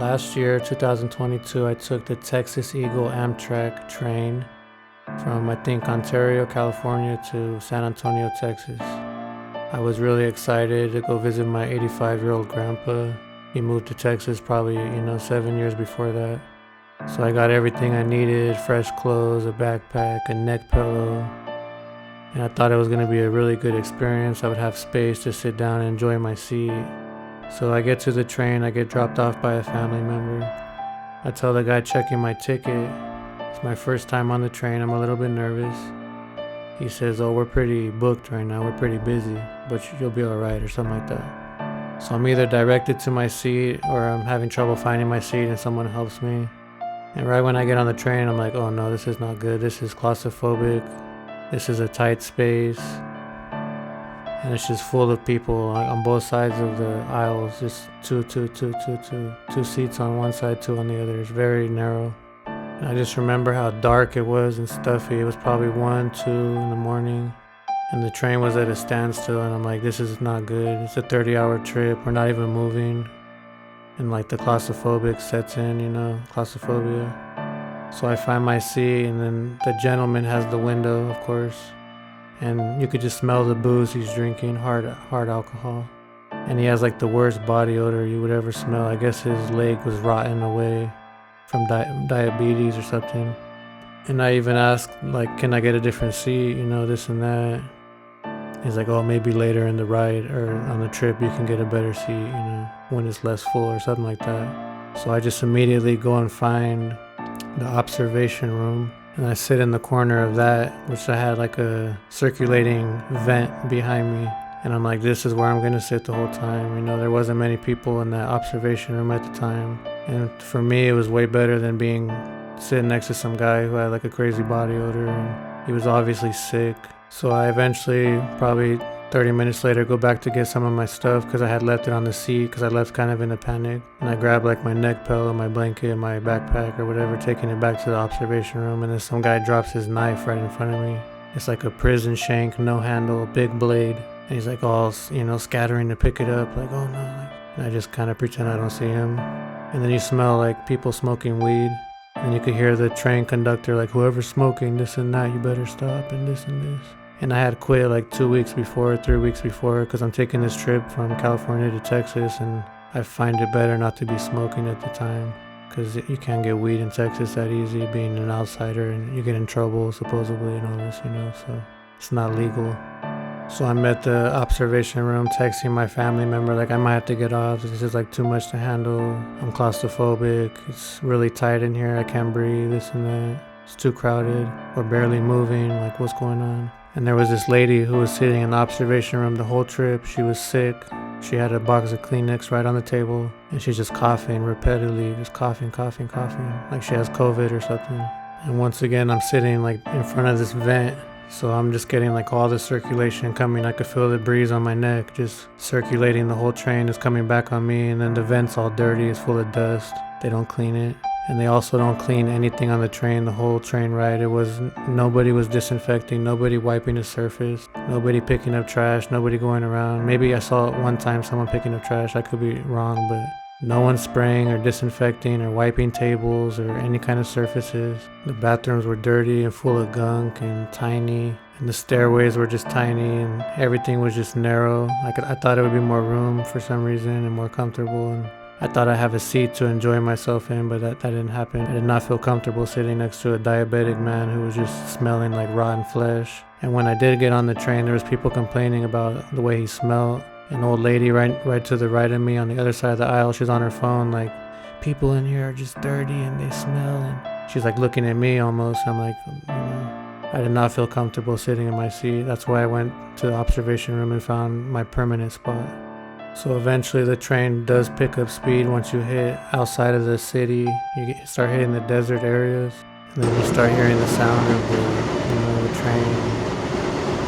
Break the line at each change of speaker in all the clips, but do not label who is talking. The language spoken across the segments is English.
Last year, 2022, I took the Texas Eagle Amtrak train from, I think, Ontario, California to San Antonio, Texas. I was really excited to go visit my 85-year-old grandpa. He moved to Texas probably, 7 years before that. So I got everything I needed, fresh clothes, a backpack, a neck pillow. And I thought it was going to be a really good experience. I would have space to sit down and enjoy my seat. So I get to the train, I get dropped off by a family member. I tell the guy checking my ticket, it's my first time on the train, I'm a little bit nervous. He says, "Oh, we're pretty booked right now, we're pretty busy, but you'll be alright," or something like that. So I'm either directed to my seat or I'm having trouble finding my seat and someone helps me. And right when I get on the train, I'm like, oh no, this is not good, this is claustrophobic, this is a tight space. And it's just full of people on both sides of the aisles, just two seats on one side, two on the other. It's very narrow. And I just remember how dark it was and stuffy. It was probably 1, 2 in the morning, and the train was at a standstill, and I'm like, this is not good. It's a 30-hour trip, we're not even moving. And like the claustrophobic sets in, claustrophobia. So I find my seat, and then the gentleman has the window, of course. And you could just smell the booze he's drinking, hard alcohol. And he has like the worst body odor you would ever smell. I guess his leg was rotten away from diabetes or something. And I even asked, like, can I get a different seat, this and that. He's like, oh, maybe later in the ride or on the trip you can get a better seat, when it's less full or something like that. So I just immediately go and find the observation room. And I sit in the corner of that, which I had like a circulating vent behind me. And I'm like, this is where I'm going to sit the whole time. There wasn't many people in that observation room at the time. And for me, it was way better than sitting next to some guy who had like a crazy body odor. And he was obviously sick. So I eventually, probably 30 minutes later, go back to get some of my stuff because I had left it on the seat because I left kind of in a panic. And I grabbed like my neck pillow, my blanket, my backpack or whatever, taking it back to the observation room. And then some guy drops his knife right in front of me. It's like a prison shank, no handle, big blade. And he's like all, scattering to pick it up, like, oh no. And I just kind of pretend I don't see him. And then you smell like people smoking weed. And you could hear the train conductor like, whoever's smoking this and that, you better stop, and this and this. And I had quit like 2 weeks before, 3 weeks before, because I'm taking this trip from California to Texas, and I find it better not to be smoking at the time, because you can't get weed in Texas that easy, being an outsider, and you get in trouble supposedly and all this, so it's not legal. So I'm at the observation room texting my family member, like, I might have to get off, this is like too much to handle, I'm claustrophobic, it's really tight in here, I can't breathe, this and that, it's too crowded, we're barely moving, like, what's going on? And there was this lady who was sitting in the observation room the whole trip. She was sick. She had a box of Kleenex right on the table. And she's just coughing repeatedly, just coughing. Like she has COVID or something. And once again, I'm sitting like in front of this vent. So I'm just getting like all the circulation coming. I could feel the breeze on my neck, just circulating. The whole train is coming back on me. And then the vent's all dirty. It's full of dust. They don't clean it. And they also don't clean anything on the train, the whole train ride. Nobody was disinfecting, nobody wiping the surface, nobody picking up trash, nobody going around. Maybe I saw one time someone picking up trash, I could be wrong, but no one spraying or disinfecting or wiping tables or any kind of surfaces. The bathrooms were dirty and full of gunk and tiny, and the stairways were just tiny, and everything was just narrow. I thought it would be more room for some reason and more comfortable, and I thought I'd have a seat to enjoy myself in, but that didn't happen. I did not feel comfortable sitting next to a diabetic man who was just smelling like rotten flesh. And when I did get on the train, there was people complaining about the way he smelled. An old lady right to the right of me on the other side of the aisle, she's on her phone like, people in here are just dirty and they smell. And she's like looking at me almost. I'm like, I did not feel comfortable sitting in my seat. That's why I went to the observation room and found my permanent spot. So eventually the train does pick up speed once you hit outside of the city. You start hitting the desert areas, and then you start hearing the sound of the train.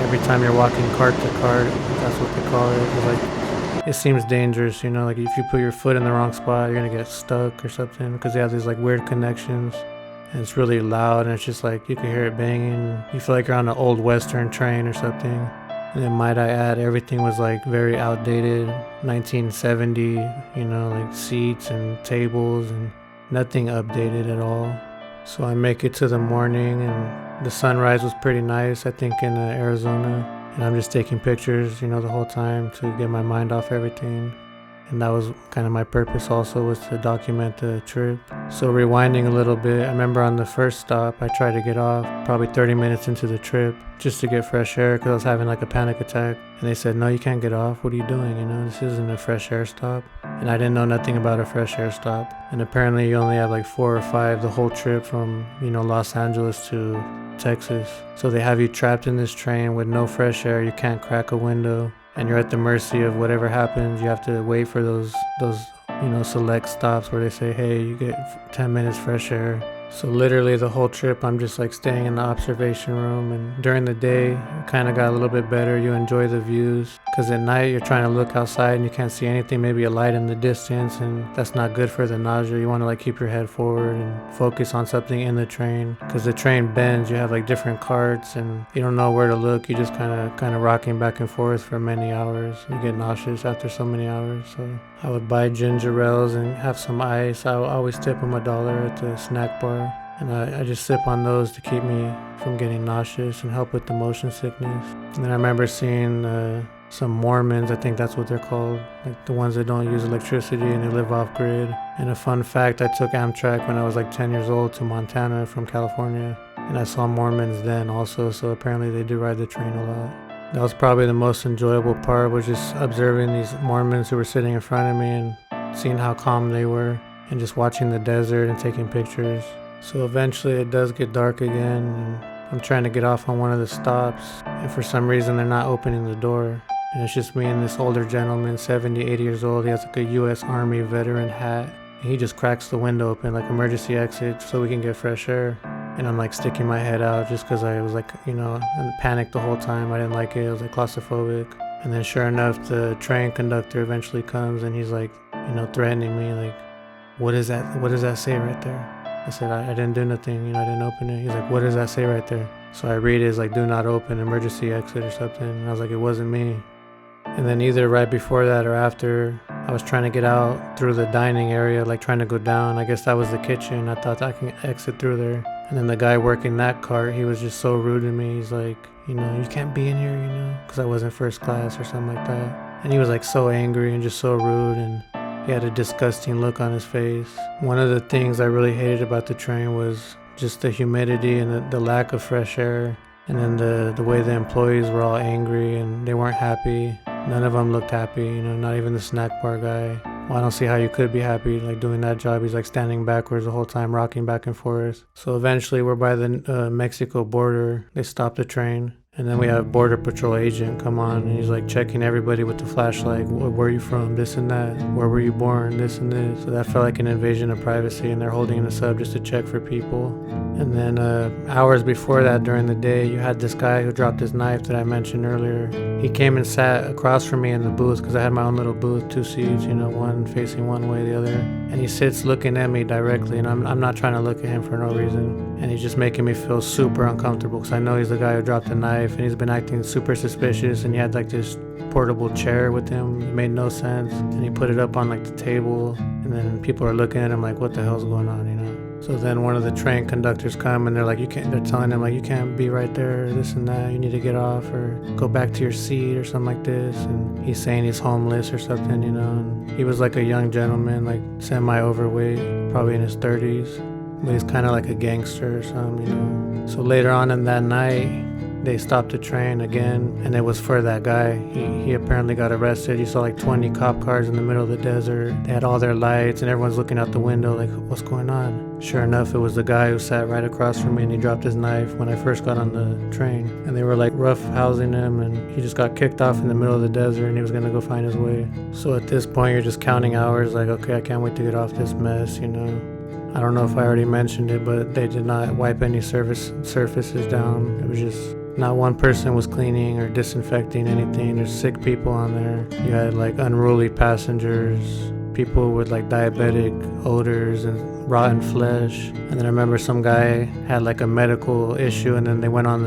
Every time you're walking cart to cart, that's what they call it. It's like, it seems dangerous, like if you put your foot in the wrong spot, you're gonna get stuck or something, because they have these like weird connections. And it's really loud, and it's just like you can hear it banging. You feel like you're on an old western train or something. And then might I add, everything was like very outdated, 1970, like seats and tables and nothing updated at all. So I make it to the morning and the sunrise was pretty nice, I think in Arizona. And I'm just taking pictures, the whole time to get my mind off everything. And that was kind of my purpose also, was to document the trip. So rewinding a little bit, I remember on the first stop, I tried to get off probably 30 minutes into the trip just to get fresh air because I was having like a panic attack. And they said, no, you can't get off. What are you doing? This isn't a fresh air stop. And I didn't know nothing about a fresh air stop. And apparently you only have like 4 or 5 the whole trip from, Los Angeles to Texas. So they have you trapped in this train with no fresh air. You can't crack a window. And you're at the mercy of whatever happens. You have to wait for those select stops where they say, hey, you get 10 minutes fresh air. So literally the whole trip, I'm just like staying in the observation room. And during the day, it kind of got a little bit better. You enjoy the views. Because at night, you're trying to look outside and you can't see anything, maybe a light in the distance. And that's not good for the nausea. You want to like keep your head forward and focus on something in the train. Because the train bends, you have like different carts and you don't know where to look. You're just kind of rocking back and forth for many hours. You get nauseous after so many hours. So I would buy ginger ales and have some ice. I always tip them $1 at the snack bar. And I just sip on those to keep me from getting nauseous and help with the motion sickness. And then I remember seeing some Mormons, I think that's what they're called, like the ones that don't use electricity and they live off grid. And a fun fact, I took Amtrak when I was like 10 years old to Montana from California. And I saw Mormons then also, so apparently they do ride the train a lot. That was probably the most enjoyable part, was just observing these Mormons who were sitting in front of me and seeing how calm they were and just watching the desert and taking pictures. So eventually it does get dark again and I'm trying to get off on one of the stops and for some reason they're not opening the door. And it's just me and this older gentleman, 70, 80 years old. He has like a U.S. Army veteran hat. And he just cracks the window open, like emergency exit, so we can get fresh air. And I'm like sticking my head out just because I was like, in panic the whole time. I didn't like it. I was like claustrophobic. And then sure enough, the train conductor eventually comes and he's like, threatening me, like, what is that? What does that say right there? I said, I didn't do nothing, I didn't open it. He's like, what does that say right there? So I read it, it's like, do not open, emergency exit or something. And I was like, it wasn't me. And then either right before that or after, I was trying to get out through the dining area, like trying to go down. I guess that was the kitchen. I thought I can exit through there. And then the guy working that cart, he was just so rude to me. He's like, you can't be in here, because I wasn't first class or something like that. And he was like so angry and just so rude, and he had a disgusting look on his face. One of the things I really hated about the train was just the humidity and the lack of fresh air. And then the way the employees were all angry and they weren't happy. None of them looked happy, not even the snack bar guy. Well, I don't see how you could be happy like doing that job. He's like standing backwards the whole time, rocking back and forth. So eventually we're by the Mexico border. They stopped the train. And then we have Border Patrol agent come on and he's like checking everybody with the flashlight. Where are you from? This and that. Where were you born? This and this. So that felt like an invasion of privacy and they're holding us up just to check for people. And then hours before that during the day, you had this guy who dropped his knife that I mentioned earlier. He came and sat across from me in the booth because I had my own little booth, 2 seats, one facing one way, the other. And he sits looking at me directly and I'm not trying to look at him for no reason. And he's just making me feel super uncomfortable because I know he's the guy who dropped the knife. And he's been acting super suspicious, and he had like this portable chair with him. It made no sense. And he put it up on like the table, and then people are looking at him like, what the hell's going on, So then one of the train conductors come and they're like, they're telling him like, you can't be right there, this and that, you need to get off or go back to your seat or something like this. And he's saying he's homeless or something, and he was like a young gentleman, like semi-overweight, probably in his 30s, but he's kind of like a gangster or something, So later on in that night, they stopped the train again, and it was for that guy. He apparently got arrested. You saw like 20 cop cars in the middle of the desert. They had all their lights, and everyone's looking out the window like, what's going on? Sure enough, it was the guy who sat right across from me, and he dropped his knife when I first got on the train. And they were like rough housing him, and he just got kicked off in the middle of the desert, and he was gonna go find his way. So at this point, you're just counting hours like, okay, I can't wait to get off this mess, I don't know if I already mentioned it, but they did not wipe any surfaces down. It was just not one person was cleaning or disinfecting anything. There's sick people on there. You had like unruly passengers, people with like diabetic odors and rotten flesh. And then I remember some guy had like a medical issue, and then they went on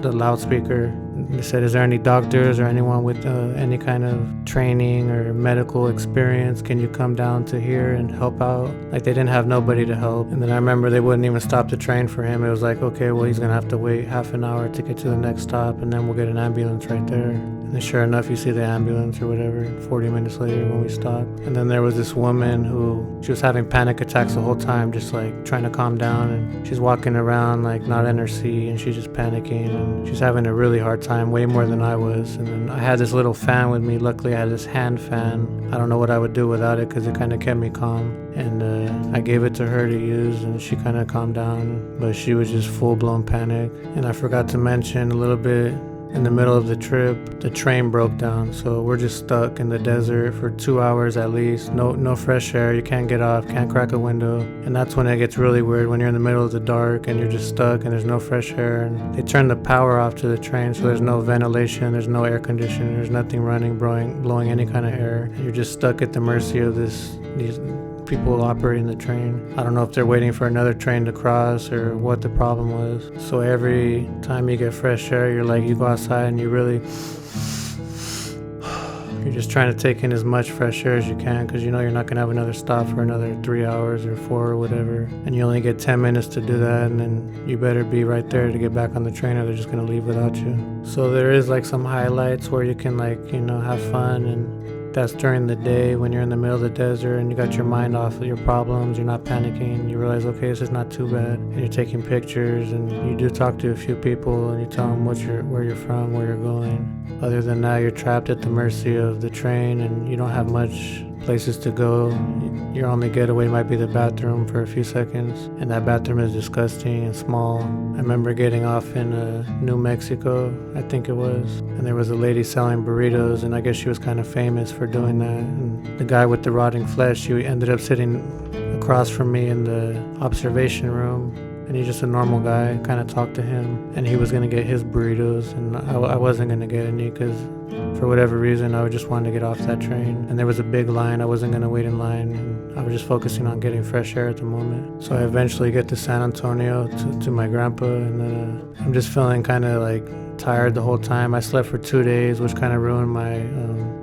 the loudspeaker. They said, is there any doctors or anyone with any kind of training or medical experience? Can you come down to here and help out? Like, they didn't have nobody to help. And then I remember they wouldn't even stop the train for him. It was like, okay, well, he's gonna have to wait half an hour to get to the next stop, and then we'll get an ambulance right there. And then sure enough, you see the ambulance or whatever 40 minutes later when we stopped. And then there was this woman who, she was having panic attacks the whole time, just like trying to calm down, and she's walking around like not in her seat, and she's just panicking, and she's having a really hard time, way more than I was. And then I had this little fan with me. Luckily I had this hand fan. I don't know what I would do without it because it kind of kept me calm. And I gave it to her to use, and she kind of calmed down, but she was just full-blown panic. And I forgot to mention a little bit, in the middle of the trip, the train broke down, so we're just stuck in the desert for 2 hours at least. No fresh air, you can't get off, can't crack a window. And that's when it gets really weird, when you're in the middle of the dark and you're just stuck and there's no fresh air. And they turned the power off to the train, so there's no ventilation, there's no air conditioning, there's nothing running, blowing any kind of air. And you're just stuck at the mercy of these people operating the train. I don't know if they're waiting for another train to cross or what the problem was. So every time you get fresh air, you go outside and you're just trying to take in as much fresh air as you can, because you know you're not going to have another stop for another 3 hours or 4 or whatever. And you only get 10 minutes to do that, and then you better be right there to get back on the train, or they're just going to leave without you. So there is like some highlights where you can have fun, and that's during the day when you're in the middle of the desert and you got your mind off of your problems, you're not panicking, you realize, okay, this is not too bad. And you're taking pictures, and you do talk to a few people, and you tell them where you're from, where you're going. Other than that, you're trapped at the mercy of the train, and you don't have much places to go. Your only getaway might be the bathroom for a few seconds, and that bathroom is disgusting and small. I remember getting off in New Mexico, I think it was, and there was a lady selling burritos, and I guess she was kind of famous for doing that. And the guy with the rotting flesh, he ended up sitting across from me in the observation room, and he's just a normal guy. Kind of talked to him, and he was gonna get his burritos, and I wasn't gonna get any because for whatever reason I just wanted to get off that train, and there was a big line. I wasn't gonna wait in line, and I was just focusing on getting fresh air at the moment. So I eventually get to San Antonio to my grandpa, and then I'm just feeling kind of like tired the whole time. I slept for 2 days, which kind of ruined my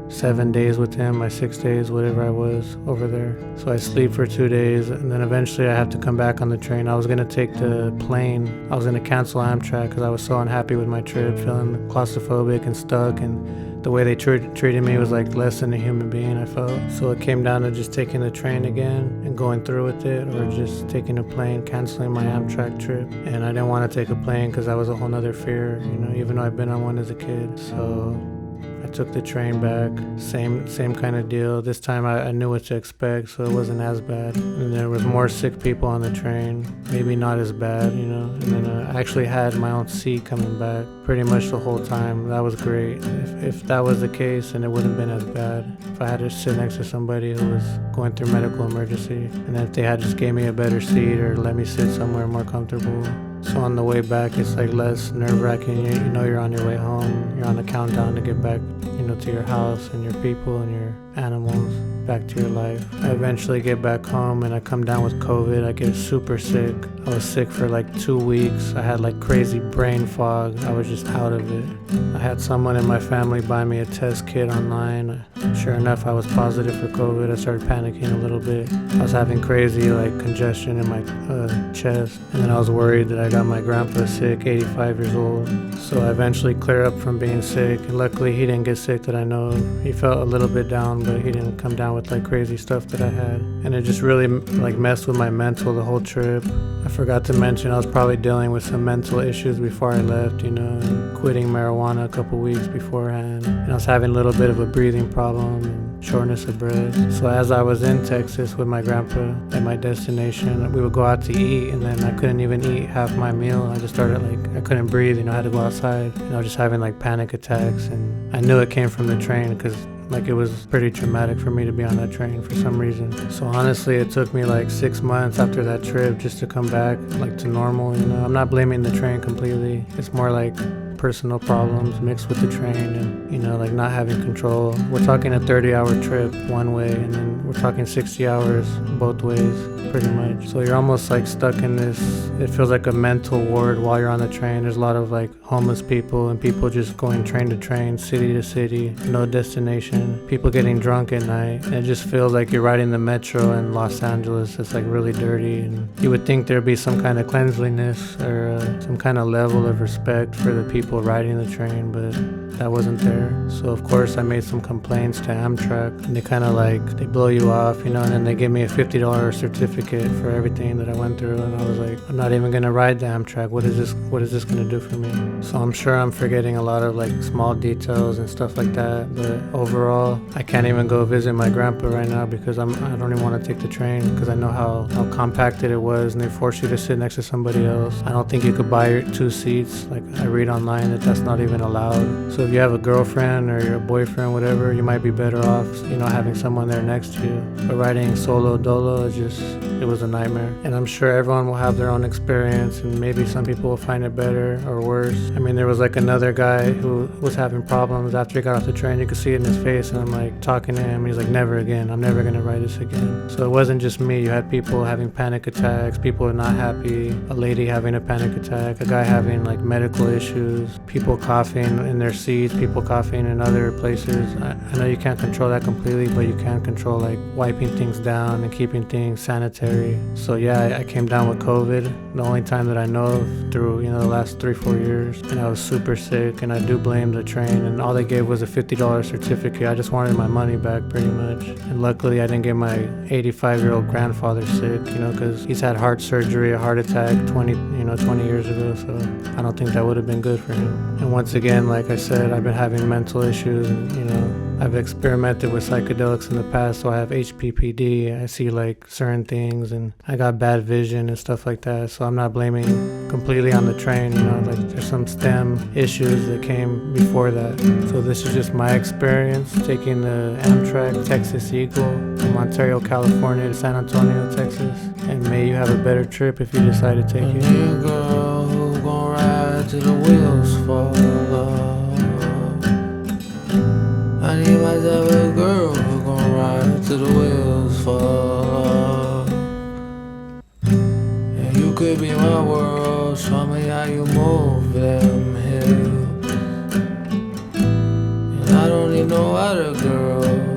7 days with him, my 6 days, whatever I was over there. So I sleep for 2 days, and then eventually I have to come back on the train. I was gonna take the plane. I was gonna cancel Amtrak because I was so unhappy with my trip, feeling claustrophobic and stuck, and the way they treated me was like less than a human being, I felt. So it came down to just taking the train again and going through with it, or just taking a plane, canceling my Amtrak trip. And I didn't want to take a plane because that was a whole nother fear, even though I'd been on one as a kid. So I took the train back, same kind of deal. This time I knew what to expect, so it wasn't as bad. And there was more sick people on the train, maybe not as bad, And then I actually had my own seat coming back pretty much the whole time. That was great. If that was the case, then it wouldn't have been as bad. If I had to sit next to somebody who was going through medical emergency, and then if they had just gave me a better seat or let me sit somewhere more comfortable. So on the way back, it's like less nerve-wracking. You know you're on your way home. You're on the countdown to get back, to your house and your people and your animals, back to your life. I eventually get back home, and I come down with COVID. I get super sick. I was sick for like 2 weeks. I had like crazy brain fog. I was just out of it. I had someone in my family buy me a test kit online. Sure enough, I was positive for COVID. I started panicking a little bit. I was having crazy congestion in my chest, and then I was worried that I got my grandpa sick, 85 years old. So I eventually cleared up from being sick, and luckily he didn't get sick that I know of. He felt a little bit down, but he didn't come down with like crazy stuff that I had. And it just really messed with my mental the whole trip. I forgot to mention I was probably dealing with some mental issues before I left, and quitting marijuana a couple weeks beforehand. And I was having a little bit of a breathing problem and shortness of breath. So as I was in Texas with my grandpa at my destination, we would go out to eat, and then I couldn't even eat half my meal. I just started I couldn't breathe, I had to go outside, and I was just having panic attacks. And I knew it came from the train because it was pretty traumatic for me to be on that train for some reason. So honestly, it took me 6 months after that trip just to come back to normal. I'm not blaming the train completely. It's more personal problems mixed with the train, and, you know, like not having control. We're talking a 30-hour trip one way, and then we're talking 60 hours both ways, pretty much. So you're almost like stuck in this, it feels like a mental ward while you're on the train. There's a lot of like homeless people and people just going train to train, city to city, no destination, people getting drunk at night. And it just feels like you're riding the metro in Los Angeles. It's like really dirty, and you would think there'd be some kind of cleanliness or some kind of level of respect for the people riding the train, but that wasn't there. So of course I made some complaints to Amtrak, and they kind of like, they blow you off, you know, and then they give me a $50 certificate for everything that I went through, and I was like, I'm not even gonna ride the Amtrak. What is this gonna do for me? So I'm sure I'm forgetting a lot of like small details and stuff like that, but overall I can't even go visit my grandpa right now because I don't even want to take the train because I know how compacted it was, and they force you to sit next to somebody else. I don't think you could buy 2 seats. Like, I read online that that's not even allowed. So if you have a girlfriend or your boyfriend, whatever, you might be better off, you know, having someone there next to you. But riding solo dolo, it was a nightmare. And I'm sure everyone will have their own experience, and maybe some people will find it better or worse. I mean, there was like another guy who was having problems after he got off the train. You could see it in his face, and I'm like talking to him. He's like, never again. I'm never gonna ride this again. So it wasn't just me. You had people having panic attacks, people not happy, a lady having a panic attack, a guy having like medical issues, people coughing in their seats, people coughing in other places. I know you can't control that completely, but you can control like wiping things down and keeping things sanitary. So yeah, I came down with COVID, the only time that I know of through, you know, the last 3-4 years, and I was super sick, and I do blame the train, and all they gave was a $50 certificate. I just wanted my money back pretty much, and luckily I didn't get my 85-year-old grandfather sick, you know, because he's had heart surgery, a heart attack 20 years ago, so I don't think that would have been good for him. And once again, like I said, I've been having mental issues, and, you know, I've experimented with psychedelics in the past, so I have HPPD. I see like certain things, and I got bad vision and stuff like that. So I'm not blaming completely on the train, you know, like there's some stem issues that came before that. So this is just my experience taking the Amtrak Texas Eagle from Ontario, California to San Antonio, Texas. And may you have a better trip if you decide to take it.
I need a girl who gon' ride till the wheels fall off. I need myself a girl who gon' ride till the wheels fall off. And you could be my world, show me how you move them hips. And I don't need no other girl.